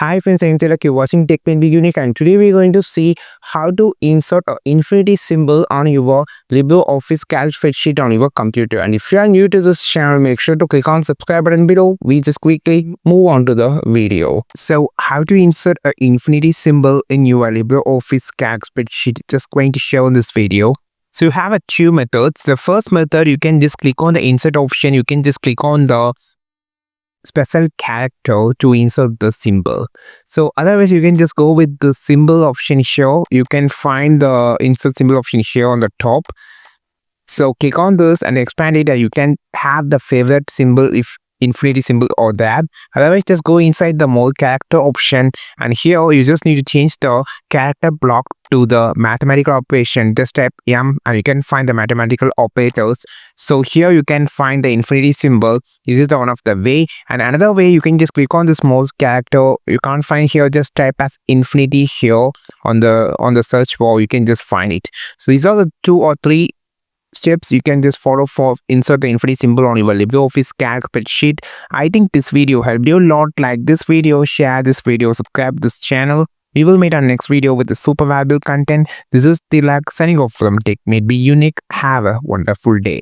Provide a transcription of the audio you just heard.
Hi friends, I'm Tilak. You're watching Tech Maybe Unique, and today we're going to see how to insert an infinity symbol on your LibreOffice calc spreadsheet on your computer. And if you are new to this channel, make sure to click on subscribe button below. We just quickly move on to the video. So how to insert an infinity symbol in your LibreOffice calc spreadsheet, just going to show in this video. So you have two methods. The first method, you can just click on the insert option. You can just click on the special character to insert the symbol. So otherwise you can just go with the symbol option here. You can find the insert symbol option here on the top. So click on this and expand it, and you can have the favorite symbol if infinity symbol or that. Otherwise just go inside the more character option, and here you just need to change the character block to the mathematical operation. Just type M and you can find the mathematical operators. So here you can find the infinity symbol. This is the one of the way, and another way you can just click on this mouse character. You can't find here, just type as infinity here on the search bar. You can just find it. So these are the 2 or 3 steps you can just follow for insert the infinity symbol on your LibreOffice calc spreadsheet. I think this video helped you a lot. Like this video, share this video, subscribe this channel. We will meet our next video with the super valuable content. This is Tilak signing off from Tech Made Be Unique. Have a wonderful day.